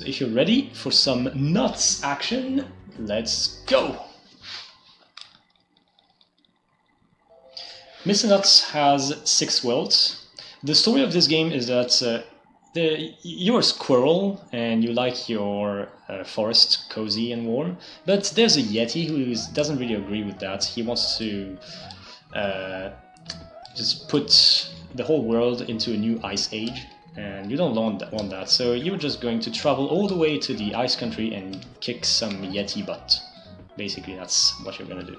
So if you're ready for some Nutz action, let's go! Mr. Nutz has 6 worlds. The story of this game is that you're a squirrel and you like your forest cozy and warm, but there's a Yeti who doesn't really agree with that. He wants to just put the whole world into a new ice age, and you don't want that. So you're just going to travel all the way to the ice country and kick some Yeti butt. Basically, that's what you're gonna do.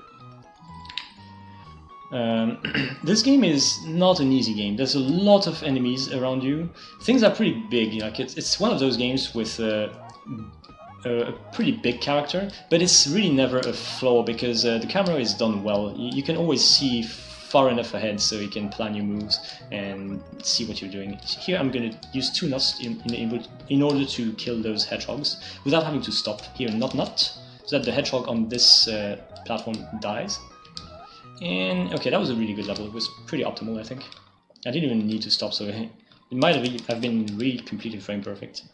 This game is not an easy game. There's a lot of enemies around you. Things are pretty big. Like it's one of those games with a pretty big character, but it's really never a flaw because the camera is done well. You can always see far enough ahead so you can plan your moves and see what you're doing. Here I'm going to use 2 nuts in order to kill those hedgehogs without having to stop. Here, nut, so that the hedgehog on this platform dies. And okay, that was a really good level. It was pretty optimal, I think. I didn't even need to stop, so it might have been really completely frame perfect.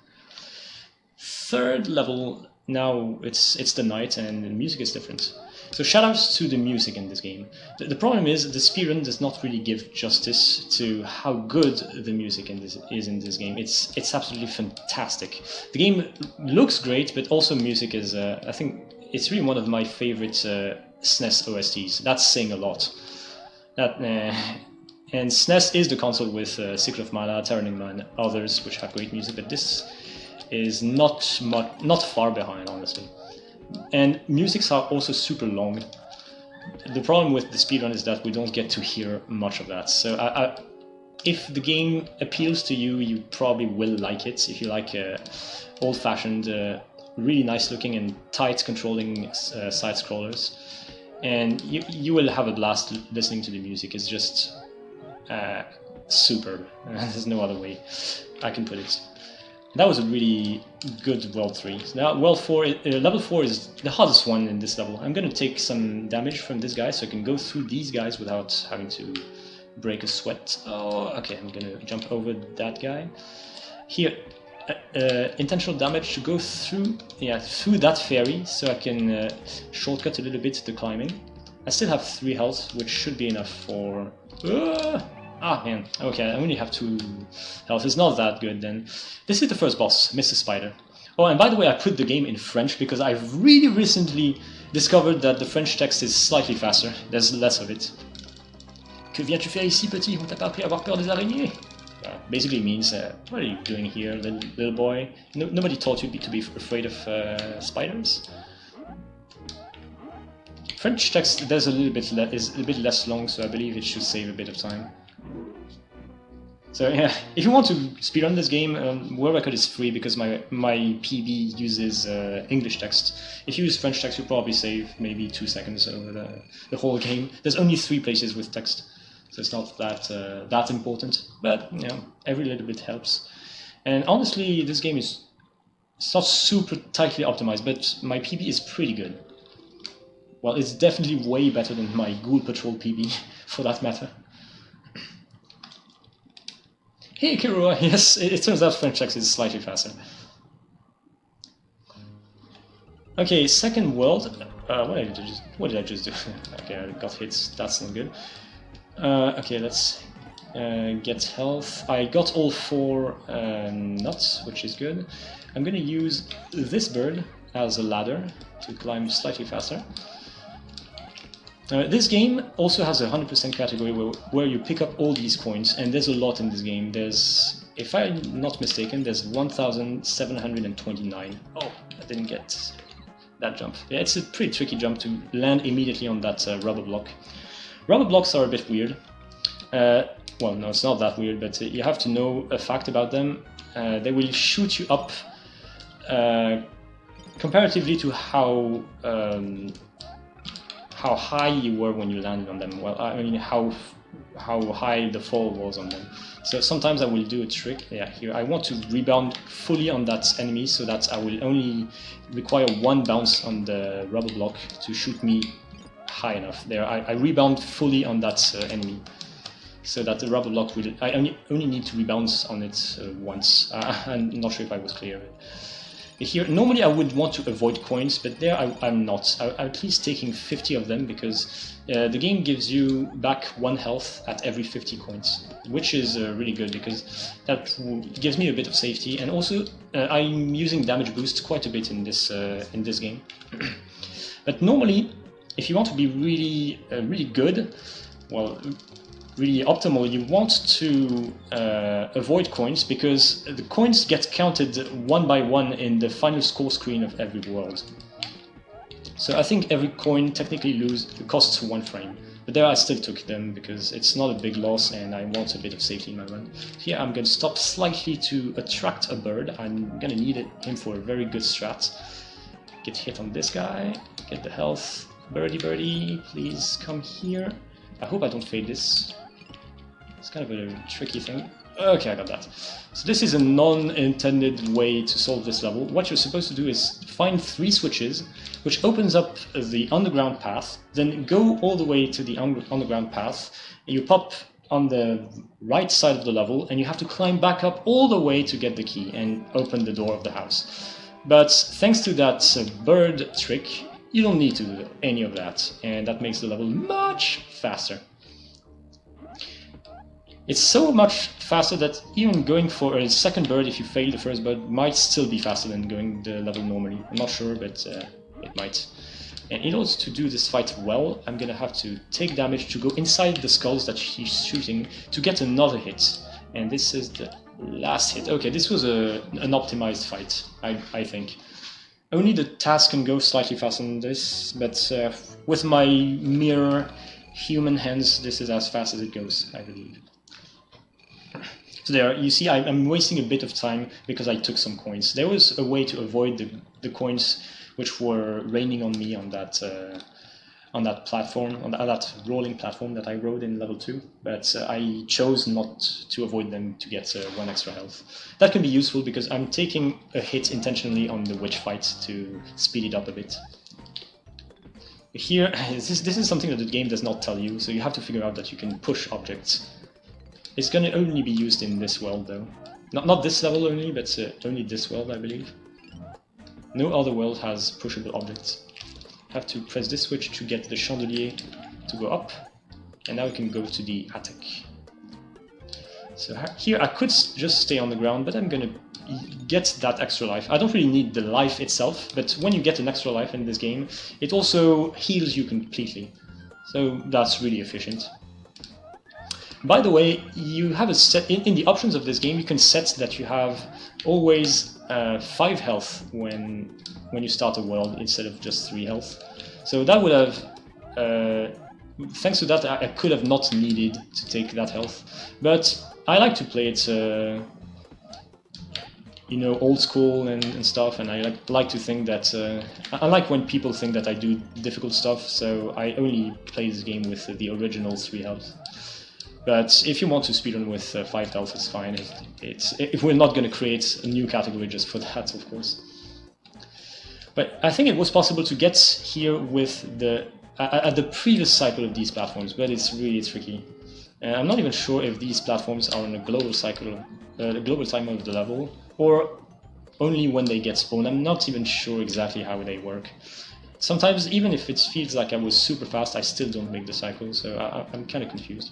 3rd level, now it's the night and the music is different. So shoutouts to the music in this game. The problem is the speedrun does not really give justice to how good the music is in this game. It's absolutely fantastic. The game looks great, but also music is, I think, it's really one of my favorite SNES OSTs. That's saying a lot. And SNES is the console with Secret of Mana, Terra Enigma, and others which have great music, but this is not far behind, honestly. And musics are also super long. The problem with the speedrun is that we don't get to hear much of that. So if the game appeals to you, you probably will like it. If you like old-fashioned, really nice-looking and tight controlling side-scrollers, and you will have a blast listening to the music. It's just superb. There's no other way I can put it. That was a really good World 3. So now World 4, Level 4 is the hardest one in this level. I'm going to take some damage from this guy so I can go through these guys without having to break a sweat. Oh, okay, I'm going to jump over that guy. Here, intentional damage to go through that fairy so I can shortcut a little bit the climbing. I still have 3 health, which should be enough for... Ah, man. Okay, I only have 2 health. It's not that good, then. This is the first boss, Mr. Spider. Oh, and by the way, I put the game in French because I've really recently discovered that the French text is slightly faster. There's less of it. Que viens-tu faire ici, petit? On t'a pas appris à avoir peur des araignées? Basically means, what are you doing here, little boy? Nobody taught you to be afraid of spiders? French text is a bit less long, so I believe it should save a bit of time. So yeah, if you want to speedrun this game, World Record is free because my PB uses English text. If you use French text, you probably save maybe 2 seconds over the whole game. There's only 3 places with text, so it's not that important. But you know, every little bit helps. And honestly, this game is not super tightly optimized, but my PB is pretty good. Well, it's definitely way better than my Ghoul Patrol PB, for that matter. Hey Kirua, yes, it turns out French text is slightly faster. Okay, 2nd world. What did I just do? Okay, I got hit. That's not good. Okay, let's get health. I got all 4 nuts, which is good. I'm gonna use this bird as a ladder to climb slightly faster. This game also has a 100% category where you pick up all these coins, and there's a lot in this game. There's, if I'm not mistaken, there's 1,729. Oh, I didn't get that jump. Yeah, it's a pretty tricky jump to land immediately on that rubber block. Rubber blocks are a bit weird. Well, no, it's not that weird, but you have to know a fact about them. They will shoot you up comparatively to how high you were when you landed on them. Well, I mean how high the fall was on them. So sometimes I will do a trick. Yeah, here I want to rebound fully on that enemy so that I will only require 1 bounce on the rubber block to shoot me high enough. There, I rebound fully on that enemy, so that the rubber block will. I only need to rebound on it once. I'm not sure if I was clear. Here, normally I would want to avoid coins, but there I'm not. I'm at least taking 50 of them because the game gives you back 1 health at every 50 coins, which is really good because that gives me a bit of safety, and also I'm using damage boost quite a bit in this game. But normally, if you want to be really good, well, really optimal, you want to avoid coins because the coins get counted 1 by 1 in the final score screen of every world. So I think every coin technically costs 1 frame, but there I still took them because it's not a big loss and I want a bit of safety in my run. Here I'm going to stop slightly to attract a bird. I'm going to need him for a very good strat. Get hit on this guy, get the health. Birdie, please come here. I hope I don't fade this. It's kind of a tricky thing. Okay, I got that. So this is a non-intended way to solve this level. What you're supposed to do is find 3 switches, which opens up the underground path, then go all the way to the underground path. You pop on the right side of the level, and you have to climb back up all the way to get the key and open the door of the house. But thanks to that bird trick, you don't need to do any of that, and that makes the level much faster. It's so much faster that even going for a second bird, if you fail the first bird, might still be faster than going the level normally. I'm not sure, but it might. And in order to do this fight well, I'm gonna have to take damage to go inside the skulls that he's shooting to get another hit. And this is the last hit. Okay, this was an optimized fight, I think. Only the task can go slightly faster than this, but with my mere human hands, this is as fast as it goes, I believe. So there, you see, I'm wasting a bit of time because I took some coins. There was a way to avoid the coins which were raining on me on that platform, on that rolling platform that I rode in level 2, but I chose not to avoid them to get 1 extra health. That can be useful because I'm taking a hit intentionally on the witch fight to speed it up a bit. Here, this is something that the game does not tell you, so you have to figure out that you can push objects. It's going to only be used in this world though. Not this level only, but only this world, I believe. No other world has pushable objects. Have to press this switch to get the chandelier to go up, and now we can go to the attic. So here I could just stay on the ground, but I'm gonna get that extra life. I don't really need the life itself, but when you get an extra life in this game, it also heals you completely. So that's really efficient. By the way, you have a set in the options of this game. You can set that you have always 5 health when you start a world instead of just 3 health. So that would have, thanks to that, I could have not needed to take that health. But I like to play it, you know, old school and stuff, and I like to think that I like when people think that I do difficult stuff. So I only play this game with the original 3 health. But if you want to speedrun with 5 health, it's fine. If we're not going to create a new category just for that, of course. But I think it was possible to get here with at the previous cycle of these platforms, but it's really tricky. I'm not even sure if these platforms are on a global cycle, the global timer of the level, or only when they get spawned. I'm not even sure exactly how they work. Sometimes, even if it feels like I was super fast, I still don't make the cycle, so I'm kind of confused.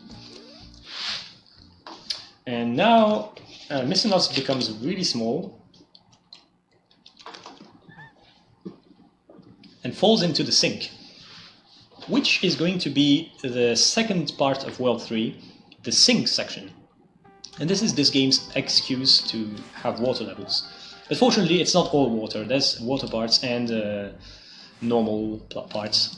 And now, Mr. Nutz becomes really small and falls into the sink, which is going to be the second part of World 3, the sink section. And this is this game's excuse to have water levels. But fortunately, it's not all water. There's water parts and normal parts.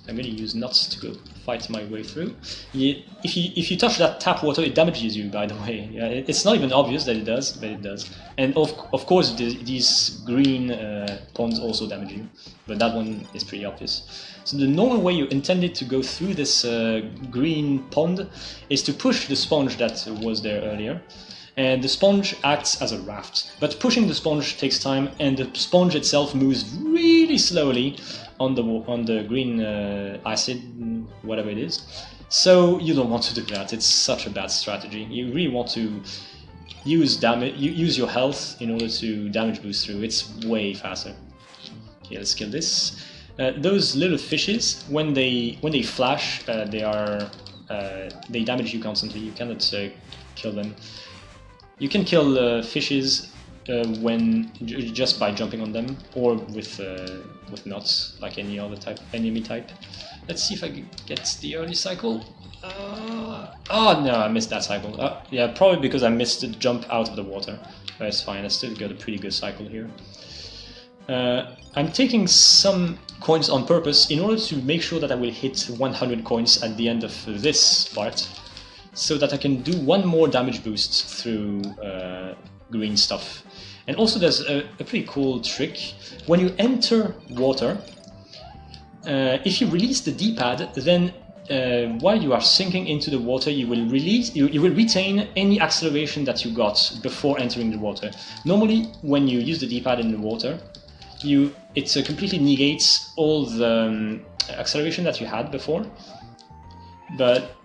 I'm going to use Nutz to go fight my way through. If you touch that tap water, it damages you, by the way. Yeah, it's not even obvious that it does, but it does. And of course, these green ponds also damage you, but that one is pretty obvious. So the normal way you intended to go through this green pond is to push the sponge that was there earlier. And the sponge acts as a raft, but pushing the sponge takes time, and the sponge itself moves really slowly on the green acid, whatever it is. So you don't want to do that. It's such a bad strategy. You really want to use your health in order to damage boost through. It's way faster. Okay, let's kill this. Those little fishes, when they flash, they damage you constantly. You cannot kill them. You can kill fishes just by jumping on them, or with Nutz, like any other enemy type. Let's see if I can get the early cycle. Oh no, I missed that cycle. Yeah, probably because I missed the jump out of the water. But it's fine, I still got a pretty good cycle here. I'm taking some coins on purpose in order to make sure that I will hit 100 coins at the end of this part, so that I can do one more damage boost through green stuff. And also there's a pretty cool trick. When you enter water, if you release the D-pad, then while you are sinking into the water, you will retain any acceleration that you got before entering the water. Normally, when you use the D-pad in the water, it completely negates all the acceleration that you had before, but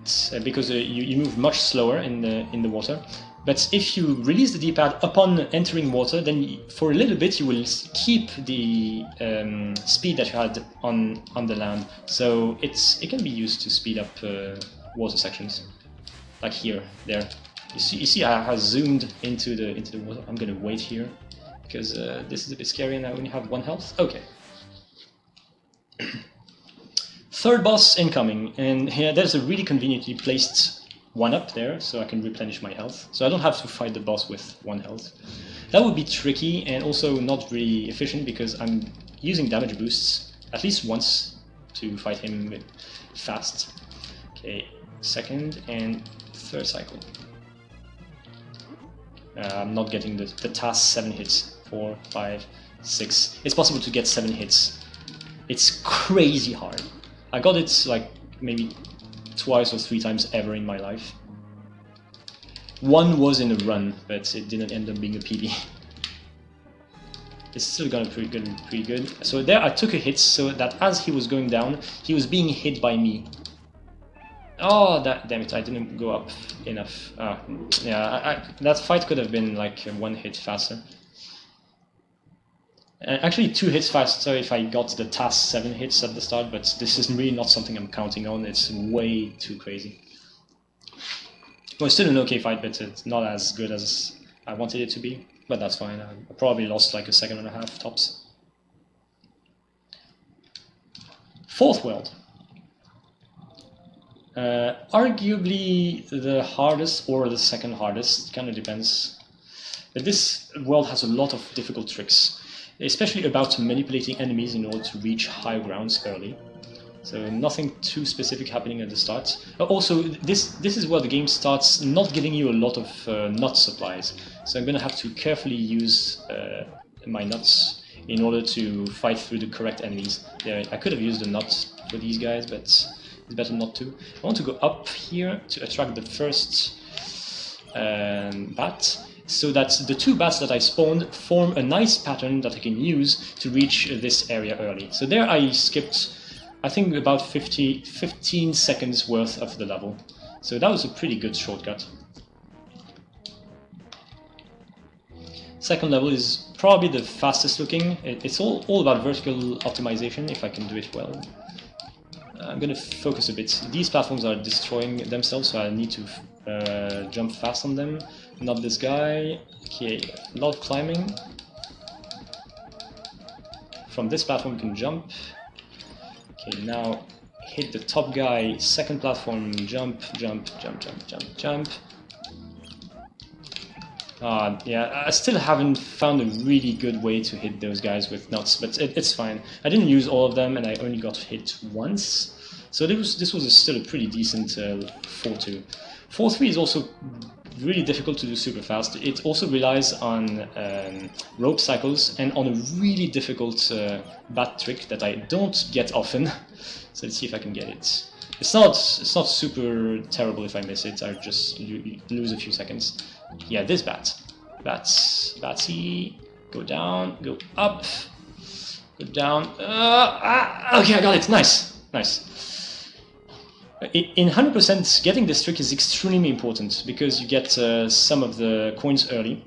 because you move much slower in the water. But if you release the D-pad upon entering water, then for a little bit you will keep the speed that you had on the land. So it can be used to speed up water sections, like here, there. You see, I have zoomed into the water. I'm gonna wait here because this is a bit scary, and I only have 1 health. Okay. Third boss incoming, and here there's a really conveniently placed 1 up there, so I can replenish my health. So I don't have to fight the boss with 1 health. That would be tricky and also not really efficient because I'm using damage boosts at least once to fight him fast. Okay, second and third cycle. I'm not getting the task 7 hits. 4, 5, 6. It's possible to get 7 hits. It's crazy hard. I got it like maybe twice or 3 times ever in my life. 1 was in a run, but it didn't end up being a PB. It's still gonna be pretty good. So there I took a hit, so that as he was going down, he was being hit by me. Oh, damn it! I didn't go up enough. Yeah, that fight could have been like 1 hit faster. Actually 2 hits faster if I got the task 7 hits at the start, but this is really not something I'm counting on. It's way too crazy. Well, it's still an okay fight, but it's not as good as I wanted it to be. But that's fine. I probably lost like a 1.5 seconds tops. Fourth world. Arguably the hardest or the second hardest, kind of depends. But this world has a lot of difficult tricks, especially about manipulating enemies in order to reach high grounds early. So nothing too specific happening at the start. Also, this is where the game starts not giving you a lot of nut supplies. So I'm gonna have to carefully use my nuts in order to fight through the correct enemies. I could have used a nut for these guys, but it's better not to. I want to go up here to attract the first bat, so that the 2 bats that I spawned form a nice pattern that I can use to reach this area early. So there I skipped, I think, about 15 seconds worth of the level. So that was a pretty good shortcut. Second level is probably the fastest looking. It's all about vertical optimization, if I can do it well. I'm going to focus a bit. These platforms are destroying themselves, so I need to jump fast on them. Not this guy. Okay, a lot of climbing. From this platform you can jump. Okay, now hit the top guy, second platform, jump, jump, jump, jump, jump, jump. Yeah, I still haven't found a really good way to hit those guys with nuts, but it's fine. I didn't use all of them and I only got hit once. So this was still a pretty decent 4-2. 4-3 is also really difficult to do super fast. It also relies on rope cycles and on a really difficult bat trick that I don't get often. So let's see if I can get it. It's not super terrible if I miss it. I just lose a few seconds. Yeah, this bat. Batsy. Go down, go up, go down. Okay, I got it. Nice, nice. In 100%, getting this trick is extremely important because you get some of the coins early.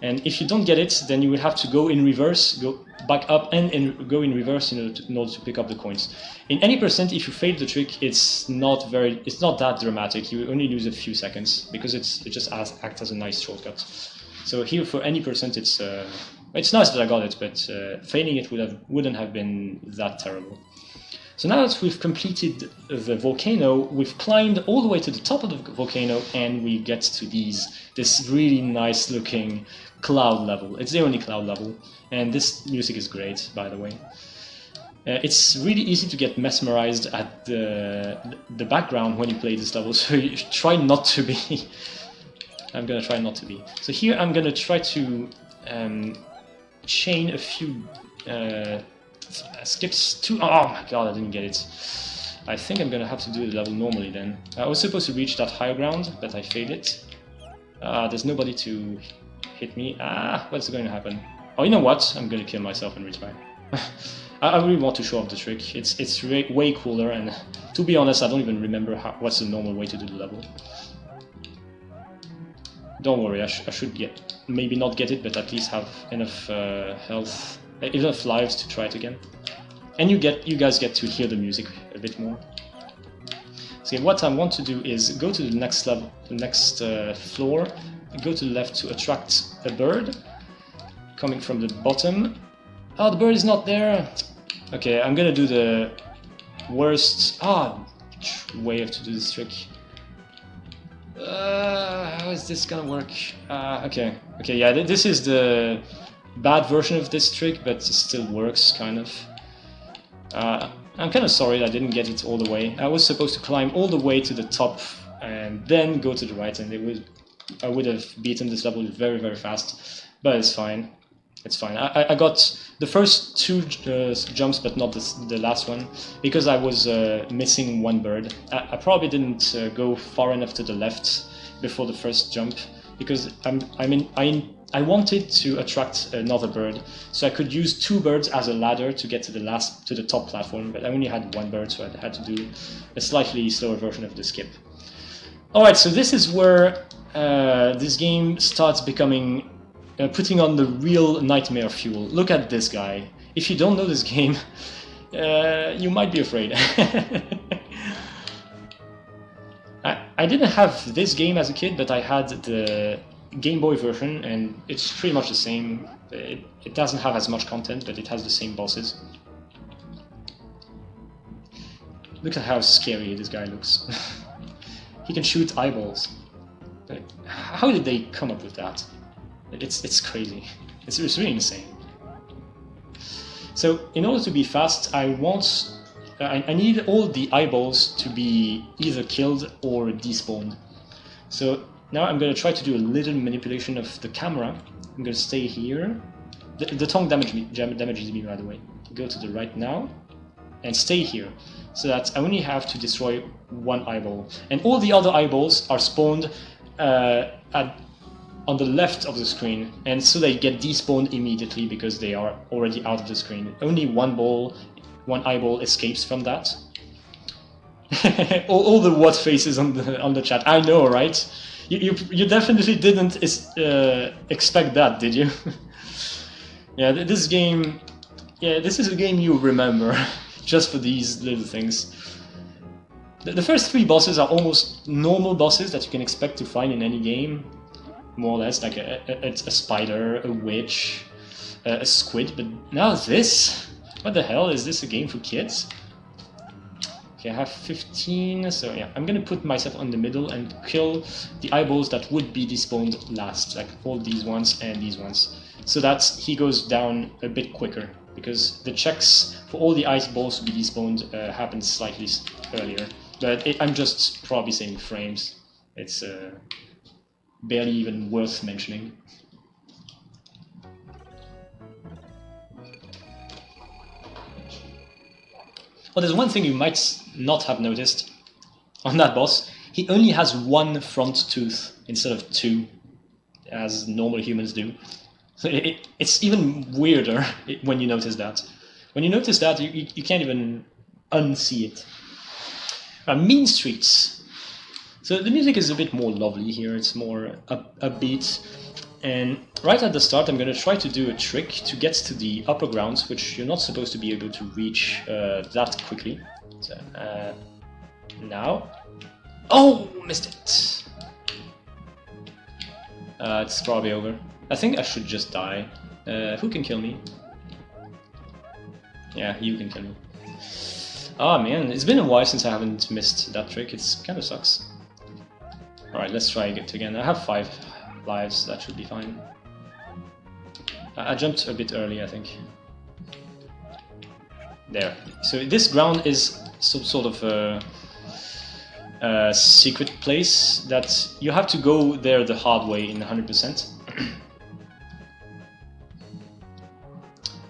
And if you don't get it, then you will have to go in reverse, go back up and go in reverse in order to pick up the coins. In any percent, if you fail the trick, it's not that dramatic. You only lose a few seconds because it just acts as a nice shortcut. So here for any percent, it's nice that I got it, but failing it wouldn't have been that terrible. So now that we've completed the volcano, we've climbed all the way to the top of the volcano, and we get to this really nice looking cloud level. It's the only cloud level, and this music is great, by the way. It's really easy to get mesmerized at the background when you play this level, so you try not to be. I'm gonna try not to be. So here I'm gonna try to chain a few skips to. Oh my god, I didn't get it. I think I'm gonna have to do the level normally then. I was supposed to reach that higher ground, but I failed it. There's nobody to hit me. What's going to happen? Oh, you know what? I'm gonna kill myself and retry. I really want to show off the trick. It's way cooler, and to be honest, I don't even remember what's the normal way to do the level. Don't worry, I should maybe not get it, but at least have enough health, enough lives to try it again. And you guys get to hear the music a bit more. So what I want to do is go to the next level, the next floor, go to the left to attract a bird coming from the bottom. Oh, the bird is not there. Okay, I'm gonna do the worst way to do this trick. How is this gonna work? Okay, yeah, this is the bad version of this trick, but it still works, kind of. I'm kind of sorry that I didn't get it all the way. I was supposed to climb all the way to the top and then go to the right, and I would have beaten this level very, very fast, but it's fine. It's fine. I got the first two jumps, but not the last one, because I was missing one bird. I probably didn't go far enough to the left before the first jump, because I wanted to attract another bird, so I could use two birds as a ladder to get to the top platform, but I only had one bird, so I had to do a slightly slower version of the skip. Alright, so this is where this game starts becoming putting on the real nightmare fuel. Look at this guy. If you don't know this game, you might be afraid. I didn't have this game as a kid, but I had the Game Boy version, and it's pretty much the same. It doesn't have as much content, but it has the same bosses. Look at how scary this guy looks. He can shoot eyeballs. How did they come up with that? It's crazy. It's really insane. So in order to be fast, I need all the eyeballs to be either killed or despawned. So now I'm going to try to do a little manipulation of the camera. I'm going to stay here. The tongue damages me, by the way. Go to the right now and stay here, so that I only have to destroy one eyeball. And all the other eyeballs are spawned on the left of the screen, and so they get despawned immediately because they are already out of the screen. Only one eyeball escapes from that. all the what faces on the chat. I know, right? You definitely didn't expect that, did you? Yeah, this is a game you remember just for these little things. The first three bosses are almost normal bosses that you can expect to find in any game, more or less, like a spider, a witch, a squid. But now this, what the hell, is this a game for kids? Okay, I have 15, so yeah, I'm gonna put myself on the middle and kill the eyeballs that would be despawned last, like all these ones and these ones, so that he goes down a bit quicker, because the checks for all the eyeballs to be despawned happens slightly earlier. But I'm just probably saying frames. It's barely even worth mentioning. Well, there's one thing you might not have noticed on that boss. He only has one front tooth instead of two, as normal humans do. So it's even weirder when you notice that. When you notice that, you can't even unsee it. Mean Streets. So the music is a bit more lovely here, it's more upbeat. And right at the start I'm going to try to do a trick to get to the upper grounds, which you're not supposed to be able to reach that quickly. So, now. Oh, missed it! It's probably over. I think I should just die. Who can kill me? Yeah, you can kill me. Oh man, it's been a while since I haven't missed that trick, it's kinda sucks. Alright, let's try it again. I have 5 lives, that should be fine. I jumped a bit early, I think. There. So this ground is some sort of a secret place that you have to go there the hard way in 100%.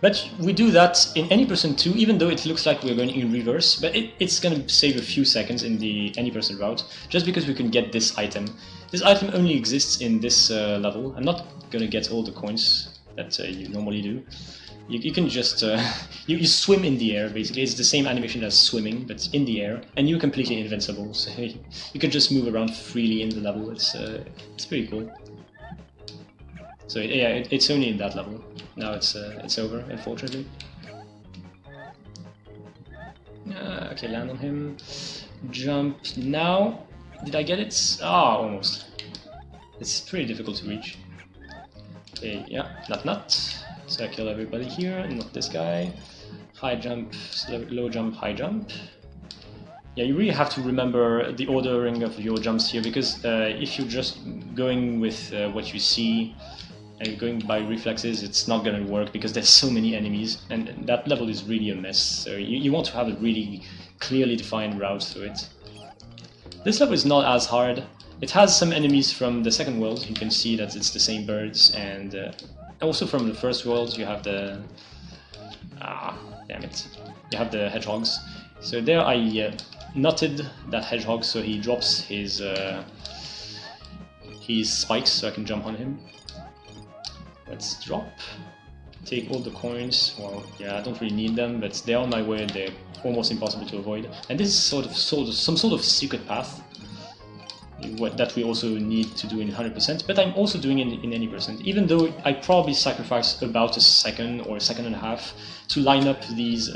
But we do that in any person too, even though it looks like we're going in reverse, but it's going to save a few seconds in the any person route, just because we can get this item. This item only exists in this level. I'm not going to get all the coins that you normally do. You can just, you swim in the air basically, it's the same animation as swimming, but in the air, and you're completely invincible, so you can just move around freely in the level, it's pretty cool. So yeah, it's only in that level. Now it's over, unfortunately. Okay, land on him. Jump now. Did I get it? Ah, almost. It's pretty difficult to reach. Okay, yeah, nut. So I kill everybody here, not this guy. High jump, low jump, high jump. Yeah, you really have to remember the ordering of your jumps here, because if you're just going with what you see, and going by reflexes, it's not gonna work because there's so many enemies, and that level is really a mess, so you want to have a really clearly defined route through it. This level is not as hard. It has some enemies from the second world, you can see that it's the same birds, and also from the first world you have the... damn it. You have the hedgehogs. So there I nutted that hedgehog so he drops his spikes so I can jump on him. Let's drop, take all the coins. Well, yeah, I don't really need them, but they're on my way and they're almost impossible to avoid. And this is sort of some sort of secret path that we also need to do in 100%, but I'm also doing it in any percent, even though I probably sacrifice about a second or a second and a half to line up these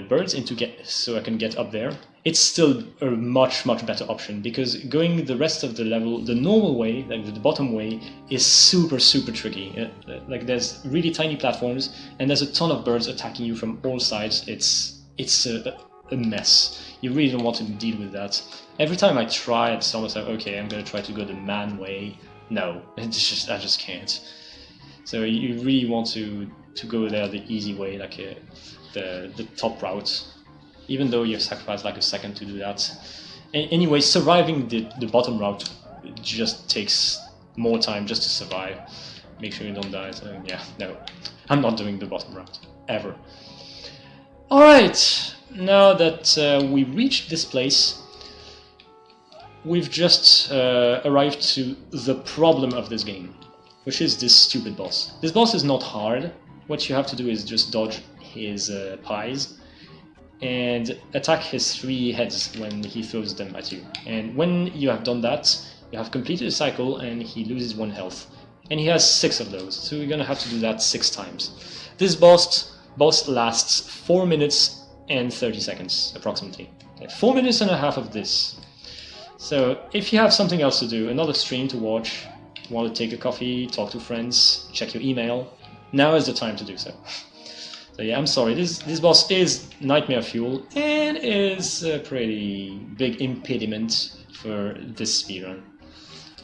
birds so I can get up there. It's still a much better option, because going the rest of the level the normal way, like the bottom way, is super tricky. Like there's really tiny platforms and there's a ton of birds attacking you from all sides. It's a mess. You really don't want to deal with that. Every time I try, it's almost like, okay, I'm gonna try to go the man way. No, I just can't. So you really want to go there the easy way, like the top route. Even though you sacrifice like a second to do that. Anyway, surviving the bottom route just takes more time just to survive. Make sure you don't die, so yeah, no. I'm not doing the bottom route, ever. Alright, now that we reached this place, we've just arrived to the problem of this game, which is this stupid boss. This boss is not hard. What you have to do is just dodge his pies and attack his 3 heads when he throws them at you. And when you have done that, you have completed a cycle and he loses 1 health. And he has 6 of those, so you're gonna have to do that 6 times. This boss lasts 4 minutes and 30 seconds, approximately. 4 minutes and a half of this. So if you have something else to do, another stream to watch, want to take a coffee, talk to friends, check your email, now is the time to do so. So yeah, I'm sorry, this boss is nightmare fuel and is a pretty big impediment for this speedrun.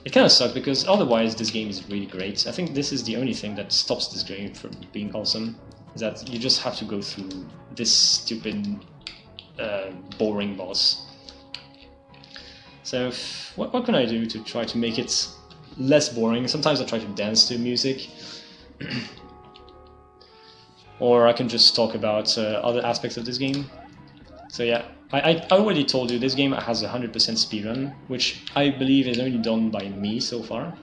It kind of sucks because otherwise this game is really great. I think this is the only thing that stops this game from being awesome, is that you just have to go through this stupid, boring boss. So what can I do to try to make it less boring? Sometimes I try to dance to music. Or I can just talk about other aspects of this game. So yeah, I already told you this game has a 100% speedrun, which I believe is only done by me so far.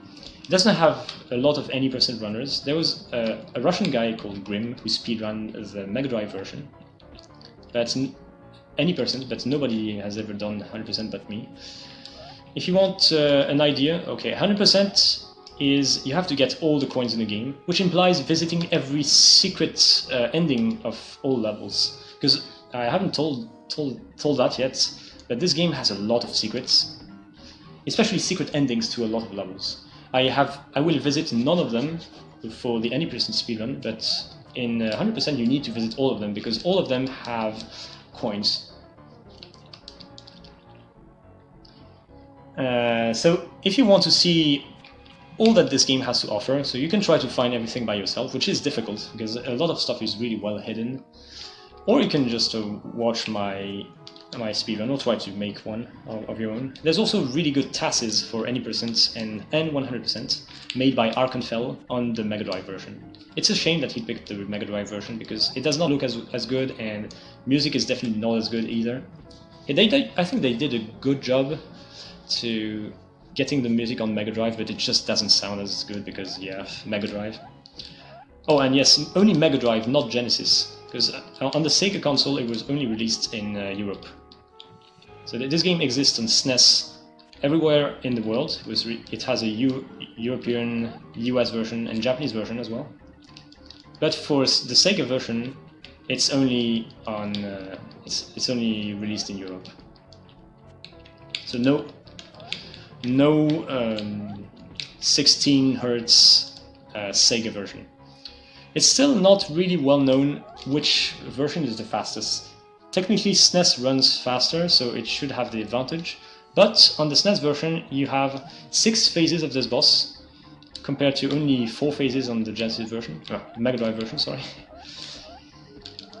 It doesn't have a lot of any percent runners. There was a Russian guy called Grim who speedrun the Mega Drive version. That's any percent, but nobody has ever done 100% but me. If you want an idea, okay, 100% is you have to get all the coins in the game, which implies visiting every secret ending of all levels. Because I haven't told that yet, but this game has a lot of secrets, especially secret endings to a lot of levels. I will visit none of them for the any percent speedrun, but in 100% you need to visit all of them because all of them have coins. So if you want to see all that this game has to offer, so you can try to find everything by yourself, which is difficult because a lot of stuff is really well hidden, or you can just watch my speedrun or try to make one of your own. There's also really good TASes for any percent and 100% made by Arkenfell on the Mega Drive version. It's a shame that he picked the Mega Drive version because it does not look as good and music is definitely not as good either. I think they did a good job to getting the music on Mega Drive, but it just doesn't sound as good because, yeah, Mega Drive. Oh, and yes, only Mega Drive, not Genesis, because on the Sega console it was only released in Europe. So this game exists on SNES everywhere in the world. It has a European, US version and Japanese version as well. But for the Sega version, it's only on it's only released in Europe. So no 16 Hz Sega version. It's still not really well known which version is the fastest. Technically SNES runs faster, so it should have the advantage, but on the SNES version you have 6 phases of this boss, compared to only 4 phases on the Genesis version, Mega Drive version, sorry.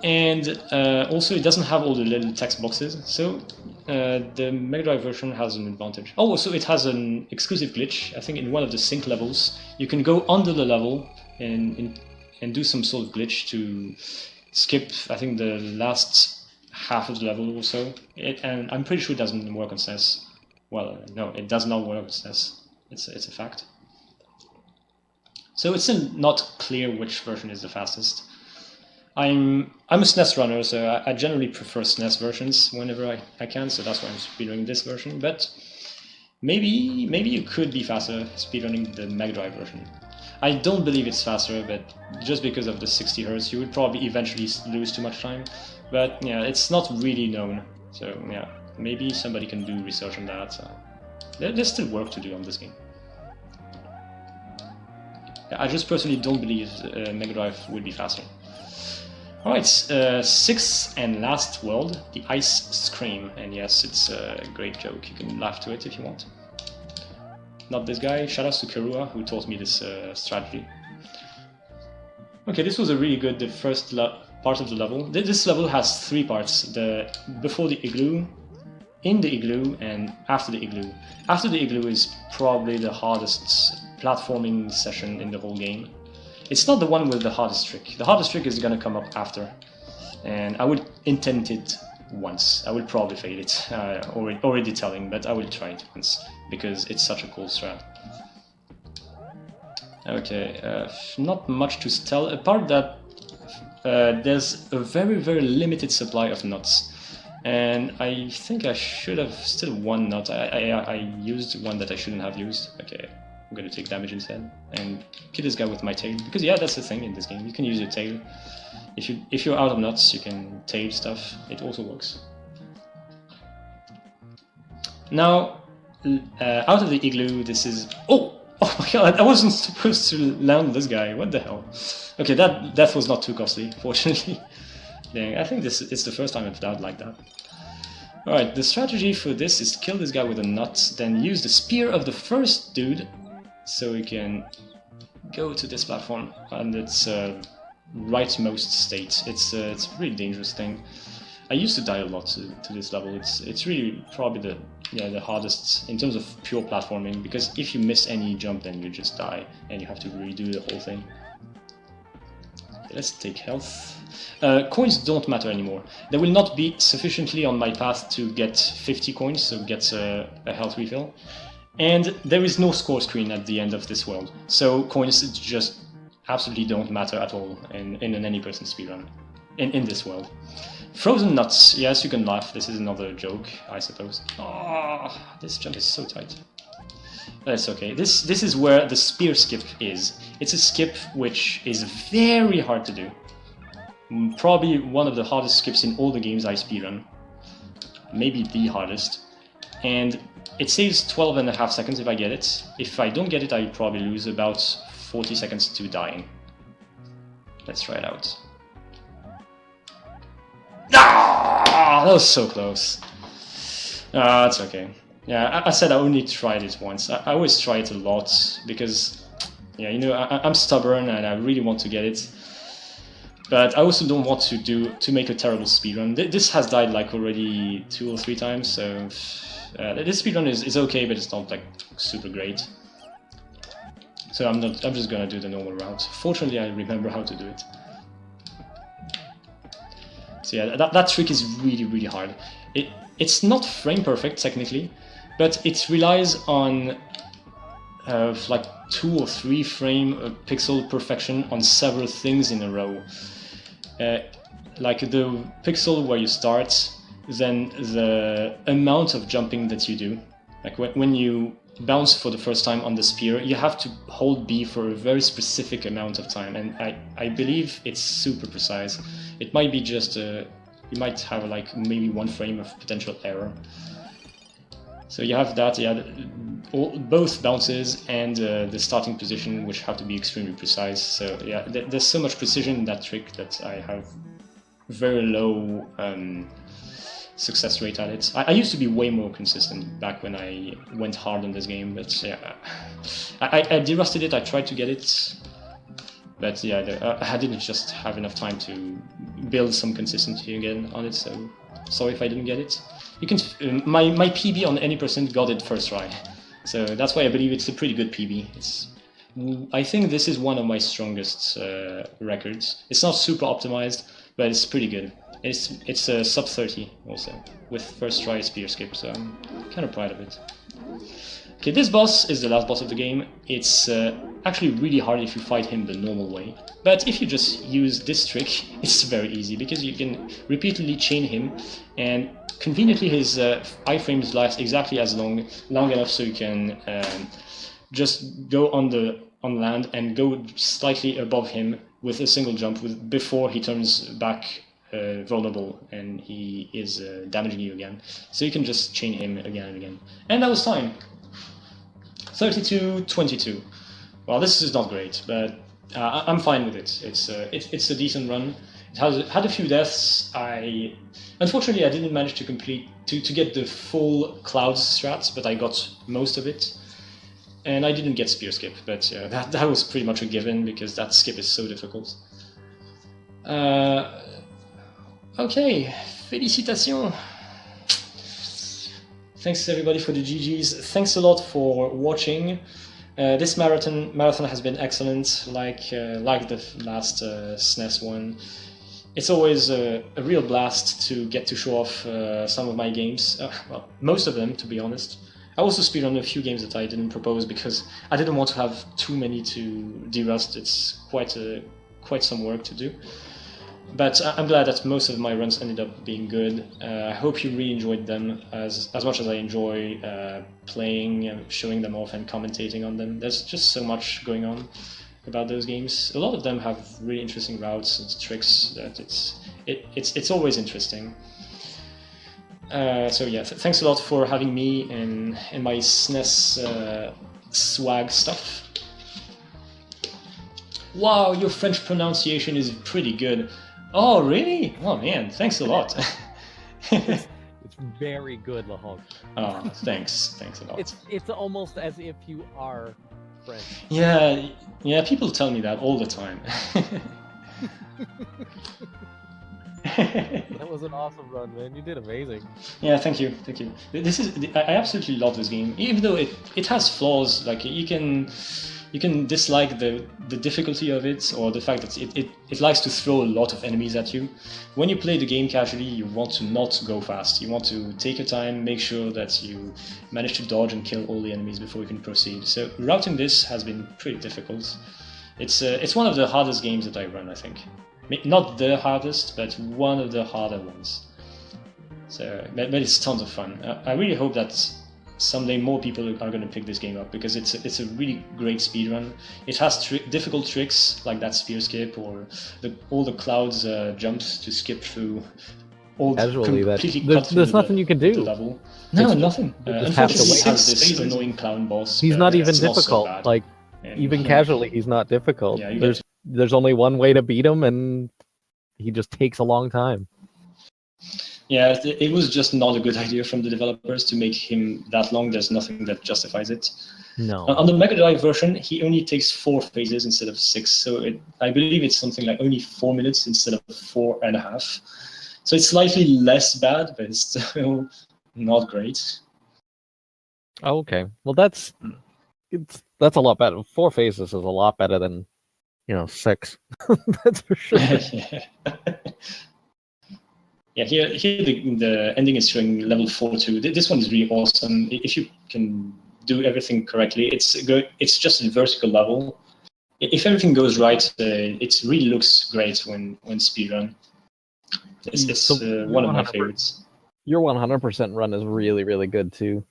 And also it doesn't have all the little text boxes, so the Mega Drive version has an advantage. Oh, also it has an exclusive glitch. I think in one of the sync levels you can go under the level and do some sort of glitch to skip, I think, the last half of the level or so. And I'm pretty sure it doesn't work on SNES. Well, no, it does not work on SNES. It's a fact. So it's still not clear which version is the fastest. I'm a SNES runner, so I generally prefer SNES versions whenever I can, so that's why I'm speedrunning this version, but maybe you could be faster speedrunning the Mega Drive version. I don't believe it's faster, but just because of the 60 Hz you would probably eventually lose too much time, but yeah, it's not really known, so yeah, maybe somebody can do research on that. There's still work to do on this game. I just personally don't believe Mega Drive would be faster. Alright, 6th and last world, the Ice Scream, and yes, it's a great joke, you can laugh to it if you want. Not this guy, shoutouts to Karua who taught me this strategy. Okay, this was a really good first part of the level. This level has 3 parts, before the igloo, in the igloo, and after the igloo. After the igloo is probably the hardest platforming session in the whole game. It's not the one with the hardest trick. The hardest trick is gonna come up after, and I would intend it once. I will probably fail it, already telling, but I will try it once, because it's such a cool strat. Okay, not much to tell, apart that there's a very, very limited supply of nuts. And I think I should have still one nut. I used one that I shouldn't have used. Okay, I'm gonna take damage instead and kill this guy with my tail, because yeah, that's the thing in this game. You can use your tail. If you're out of nuts, you can tail stuff. It also works. Now, out of the igloo, this is... Oh my god, I wasn't supposed to land this guy. What the hell? Okay, that death was not too costly, fortunately. Dang, I think it's the first time I've died like that. Alright, the strategy for this is kill this guy with a nut, then use the spear of the first dude, so we can go to this platform and its rightmost state. It's a really dangerous thing. I used to die a lot to this level. It's really probably the hardest in terms of pure platforming, because if you miss any jump then you just die and you have to redo the whole thing. Let's take health. Coins don't matter anymore. There will not be sufficiently on my path to get 50 coins, so get a health refill. And there is no score screen at the end of this world, so coins just absolutely don't matter at all in an any person speedrun. in this world. Frozen nuts. Yes, you can laugh. This is another joke, I suppose. Oh, this jump is so tight. That's okay. This is where the spear skip is. It's a skip which is very hard to do. Probably one of the hardest skips in all the games I speedrun. Maybe the hardest. And it saves 12.5 seconds if I get it. If I don't get it, I probably lose about 40 seconds to dying. Let's try it out. Ah, that was so close. That's okay. Yeah, I said I only tried it once. I always try it a lot because, yeah, you know, I'm stubborn and I really want to get it. But I also don't want to make a terrible speedrun. This has died like already 2 or 3 times, so this speedrun is okay, but it's not like super great. So I'm just gonna do the normal route. Fortunately, I remember how to do it. So yeah, that trick is really hard. It's not frame perfect technically, but it relies on like 2 or 3 frame pixel perfection on several things in a row. Like the pixel where you start, then the amount of jumping that you do. Like when you bounce for the first time on the spear, you have to hold B for a very specific amount of time, and I believe it's super precise. It might be just you might have like maybe 1 frame of potential error. So you have that, yeah, both bounces and the starting position, which have to be extremely precise. So yeah, there's so much precision in that trick that I have very low success rate at it. I used to be way more consistent back when I went hard on this game, but yeah, I derusted it, I tried to get it, but yeah, I didn't just have enough time to build some consistency again on it, so sorry if I didn't get it. You can my PB on any percent got it first try, so that's why I believe it's a pretty good PB. I think this is one of my strongest records. It's not super optimized, but it's pretty good. It's sub 30 also with first try spear skip, so I'm kind of proud of it. Okay, this boss is the last boss of the game. It's actually really hard if you fight him the normal way, but if you just use this trick, it's very easy because you can repeatedly chain him, and conveniently his iframes last exactly as long enough so you can just go on land and go slightly above him with a single jump before he turns back vulnerable and he is damaging you again. So you can just chain him again and again. And that was time. 32-22. Well, this is not great, but I'm fine with it. It's a decent run. It had a few deaths. Unfortunately, I didn't manage to get the full cloud strats, but I got most of it. And I didn't get spear skip, but that was pretty much a given because that skip is so difficult. Okay, félicitations! Thanks everybody for the GGs. Thanks a lot for watching. This marathon has been excellent, like the last SNES one. It's always a real blast to get to show off some of my games. Well, most of them, to be honest. I also speedrun a few games that I didn't propose because I didn't want to have too many to derust. It's quite some work to do. But I'm glad that most of my runs ended up being good. I hope you really enjoyed them as much as I enjoy playing and showing them off and commentating on them. There's just so much going on about those games. A lot of them have really interesting routes and tricks that it's always interesting. So yeah, thanks a lot for having me and my SNES swag stuff. Wow, your French pronunciation is pretty good. Oh, really? Oh man, thanks a lot. It's very good, Lahonk. Oh, thanks a lot. It's almost as if you are French. Yeah, people tell me that all the time. That was an awesome run, man. You did amazing. Yeah, thank you. I absolutely love this game, even though it has flaws. Like you can dislike the difficulty of it, or the fact that it likes to throw a lot of enemies at you. When you play the game casually, you want to not go fast. You want to take your time, make sure that you manage to dodge and kill all the enemies before you can proceed. So routing this has been pretty difficult. It's one of the hardest games that I run, I think. Not the hardest, but one of the harder ones. So, but it's tons of fun. I really hope that someday more people are going to pick this game up because it's a really great speedrun. It has difficult tricks like that spear skip or all the clouds jumps to skip through. Casually, Completely there's nothing you can do. The level. No, nothing. Unfortunately, it has this annoying clown boss. He's not even it's not so difficult. bad. Like And, even casually, he's not difficult. Yeah, there's only one way to beat him, and he just takes a long time. Yeah, it was just not a good idea from the developers to make him that long. There's nothing that justifies it. No. On the Mega Drive version, he only takes 4 phases instead of 6. So I believe it's something like only 4 minutes instead of 4.5. So it's slightly less bad, but it's still not great. Oh, okay. Well, that's a lot better. 4 phases is a lot better than 6. That's for sure. Yeah, here the ending is showing level 4-2. This one is really awesome. If you can do everything correctly, it's just a vertical level. If everything goes right, it really looks great when speedrun. It's one of my favorites. Your 100% run is really, really good too.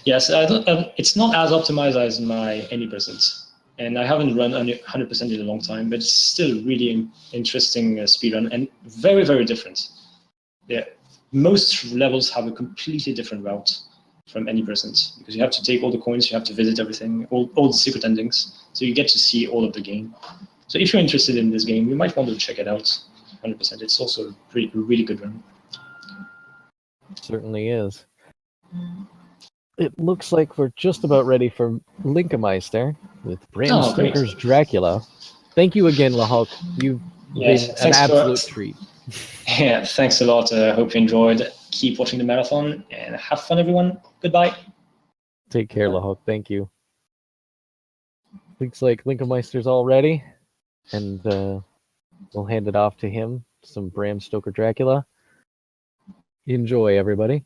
Yes, it's not as optimized as my any percent, and I haven't run 100% in a long time, but it's still really interesting speedrun and very, very different. Yeah, most levels have a completely different route from any percent because you have to take all the coins, you have to visit everything, all the secret endings, so you get to see all of the game. So if you're interested in this game, you might want to check it out. 100%. It's also a really good run. It certainly is. It looks like we're just about ready for Linkomeister with Bram Stoker's Dracula. Thank you again, Lahulk. You've been an absolute treat. Yeah, thanks a lot. Hope you enjoyed. Keep watching the marathon and have fun, everyone. Goodbye. Take care, Lahulk. Thank you. Looks like Linkomeister's all ready, and we'll hand it off to him. Some Bram Stoker Dracula. Enjoy, everybody.